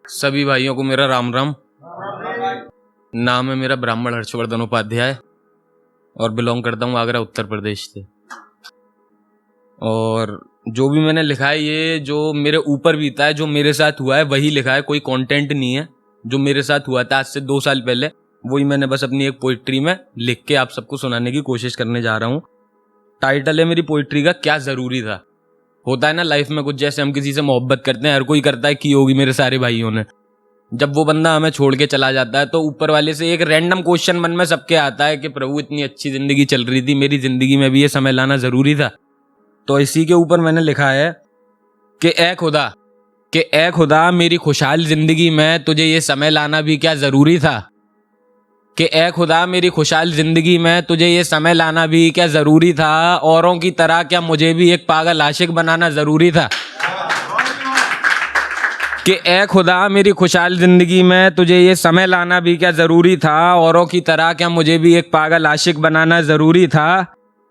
सभी भाइयों को मेरा राम राम। नाम है मेरा ब्राह्मण हर्षवर्धन उपाध्याय और बिलोंग करता हूँ आगरा उत्तर प्रदेश से। और जो भी मैंने लिखा है ये जो मेरे ऊपर बीता है, जो मेरे साथ हुआ है वही लिखा है, कोई कंटेंट नहीं है। जो मेरे साथ हुआ था आज से 2 साल पहले वही मैंने बस अपनी एक पोइट्री में लिख के आप सबको सुनाने की कोशिश करने जा रहा हूँ। टाइटल है मेरी पोइट्री का क्या ज़रूरी था। होता है ना लाइफ में कुछ, जैसे हम किसी से मोहब्बत करते हैं, हर कोई करता है, की होगी मेरे सारे भाइयों ने। जब वो बंदा हमें छोड़ के चला जाता है तो ऊपर वाले से एक रैंडम क्वेश्चन मन में सबके आता है कि प्रभु इतनी अच्छी ज़िंदगी चल रही थी, मेरी ज़िंदगी में भी ये समय लाना ज़रूरी था। तो इसी के ऊपर मैंने लिखा है कि ए खुदा मेरी खुशहाल ज़िंदगी में तुझे ये समय लाना भी क्या ज़रूरी था। कि ए खुदा मेरी खुशहाल ज़िंदगी में तुझे ये समय लाना भी क्या ज़रूरी था। औरों की तरह क्या मुझे भी एक पागल आशिक बनाना ज़रूरी था। कि ए खुदा मेरी खुशहाल ज़िंदगी में तुझे ये समय लाना भी क्या ज़रूरी था। औरों की तरह क्या मुझे भी एक पागल आशिक बनाना ज़रूरी था।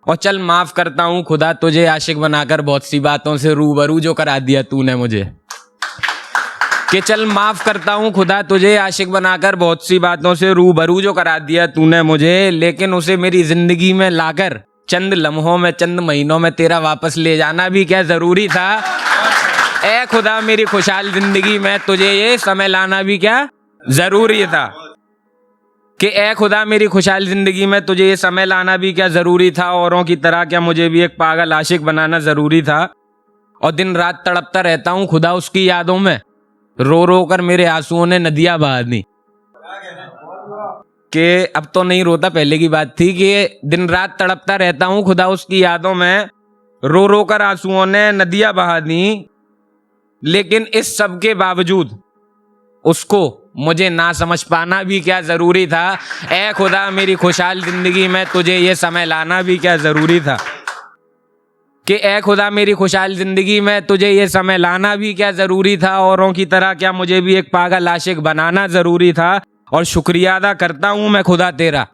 और चल माफ़ करता हूँ खुदा तुझे आशिक बनाकर बहुत सी बातों से रूबरू जो करा दिया तूने मुझे। कि चल माफ़ करता हूँ खुदा तुझे आशिक बनाकर बहुत सी बातों से रूबरू जो करा दिया तूने मुझे। लेकिन उसे मेरी ज़िंदगी में लाकर चंद लम्हों में, चंद महीनों में तेरा वापस ले जाना भी क्या ज़रूरी था। ए खुदा मेरी खुशहाल ज़िंदगी में तुझे ये समय लाना भी क्या ज़रूरी था। कि ए खुदा मेरी खुशहाल ज़िंदगी में तुझे ये समय लाना भी क्या ज़रूरी था। औरों की तरह क्या मुझे भी एक पागल आशिक बनाना ज़रूरी था। और दिन रात तड़पता रहता हूँ खुदा उसकी यादों में, रो रो कर मेरे आंसुओं ने नदियाँ बहा दी। कि अब तो नहीं रोता, पहले की बात थी। कि दिन रात तड़पता रहता हूँ खुदा उसकी यादों में, रो रो कर आंसुओं ने नदियाँ बहा दी। लेकिन इस सब के बावजूद उसको मुझे ना समझ पाना भी क्या ज़रूरी था। ए खुदा मेरी खुशहाल ज़िंदगी में तुझे ये समय लाना भी क्या ज़रूरी था। कि ए खुदा मेरी खुशहाल ज़िंदगी में तुझे ये समय लाना भी क्या ज़रूरी था। औरों की तरह क्या मुझे भी एक पागल आशिक बनाना ज़रूरी था। और शुक्रिया अदा करता हूँ मैं खुदा तेरा,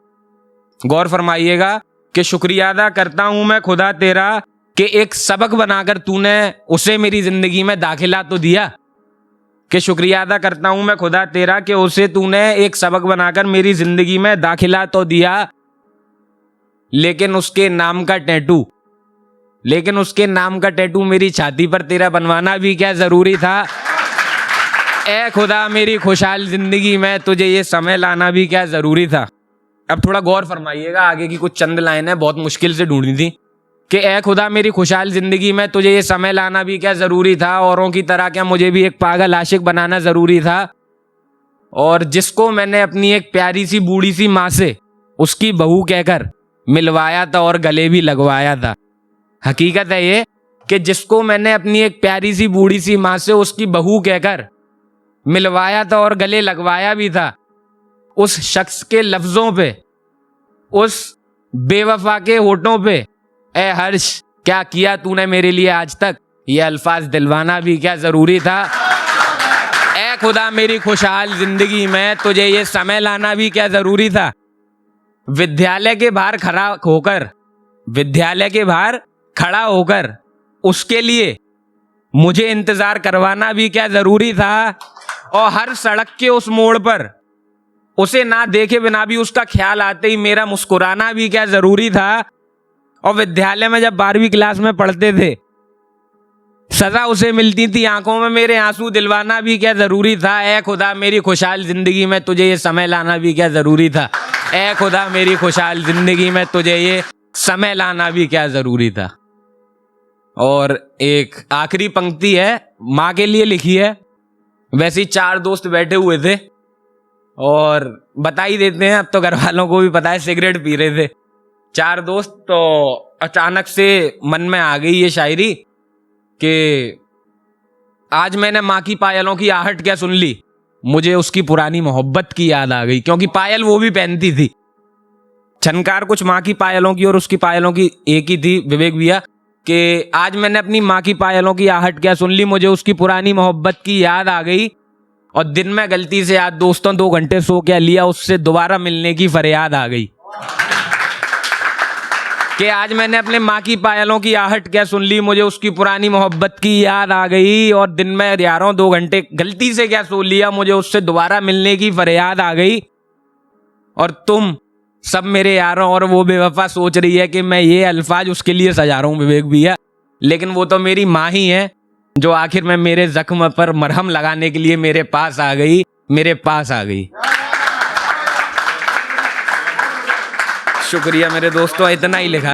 गौर फरमाइएगा, कि शुक्रिया अदा करता हूँ मैं खुदा तेरा कि एक सबक बनाकर तूने उसे मेरी ज़िंदगी में दाखिला तो दिया। कि शुक्रिया अदा करता हूँ मैं खुदा तेरा कि उसे तूने एक सबक बनाकर मेरी ज़िंदगी में दाखिला तो दिया। लेकिन उसके नाम का टैटू मेरी छाती पर तेरा बनवाना भी क्या ज़रूरी था। ए खुदा मेरी खुशहाल ज़िंदगी में तुझे ये समय लाना भी क्या ज़रूरी था। अब थोड़ा गौर फरमाइएगा, आगे की कुछ चंद लाइनें बहुत मुश्किल से ढूंढी थी। कि ए खुदा मेरी खुशहाल ज़िंदगी में तुझे ये समय लाना भी क्या ज़रूरी था। औरों की तरह क्या मुझे भी एक पागल आशिक बनाना ज़रूरी था। और जिसको मैंने अपनी एक प्यारी सी बूढ़ी सी माँ से उसकी बहू कहकर मिलवाया था और गले भी लगवाया था। हकीकत है ये कि जिसको मैंने अपनी एक प्यारी सी बूढ़ी सी माँ से उसकी बहू कहकर मिलवाया था और गले लगवाया भी था, उस शख्स के लफ्ज़ों पे, उस बेवफा के होठों पे, ए हर्ष क्या किया तूने मेरे लिए आज तक, ये अल्फाज दिलवाना भी क्या ज़रूरी था। ए खुदा मेरी खुशहाल ज़िंदगी में तुझे ये समय लाना भी क्या ज़रूरी था। विद्यालय के बाहर खड़ा होकर उसके लिए मुझे इंतज़ार करवाना भी क्या ज़रूरी था। और हर सड़क के उस मोड़ पर उसे ना देखे बिना भी उसका ख्याल आते ही मेरा मुस्कुराना भी क्या ज़रूरी था। और विद्यालय में जब 12वीं क्लास में पढ़ते थे, सजा उसे मिलती थी, आंखों में मेरे आंसू दिलवाना भी क्या ज़रूरी था। ए खुदा मेरी खुशहाल ज़िंदगी में तुझे ये समय लाना भी क्या ज़रूरी था। ए खुदा मेरी खुशहाल ज़िंदगी में तुझे ये समय लाना भी क्या ज़रूरी था। और एक आखिरी पंक्ति है, माँ के लिए लिखी है। वैसे ही 4 दोस्त बैठे हुए थे और बता ही देते हैं, अब तो घर वालों को भी पता है, सिगरेट पी रहे थे 4 दोस्त। तो अचानक से मन में आ गई ये शायरी कि आज मैंने माँ की पायलों की आहट क्या सुन ली, मुझे उसकी पुरानी मोहब्बत की याद आ गई। क्योंकि पायल वो भी पहनती थी, छनकार कुछ माँ की पायलों की और उसकी पायलों की एक ही थी, विवेक भैया। कि आज मैंने अपनी माँ की पायलों की आहट क्या सुन ली, मुझे उसकी पुरानी मोहब्बत की याद आ गई। और दिन में गलती से आज दोस्तों 2 घंटे सो क्या लिया, उससे दोबारा मिलने की फरियाद आ गई। कि आज मैंने अपने माँ की पायलों की आहट क्या सुन ली, मुझे उसकी पुरानी मोहब्बत की याद आ गई, और दिन में यारों 2 घंटे गलती से क्या सो लिया, मुझे उससे दोबारा मिलने की फरियाद आ गई। और तुम सब मेरे यारों और वो बेवफा सोच रही है कि मैं ये अल्फाज उसके लिए सजा रहा हूँ विवेक भैया, लेकिन वो तो मेरी माँ ही है जो आखिर में मेरे जख्म पर मरहम लगाने के लिए मेरे पास आ गई, मेरे पास आ गई। शुक्रिया मेरे दोस्तों, इतना ही लिखा।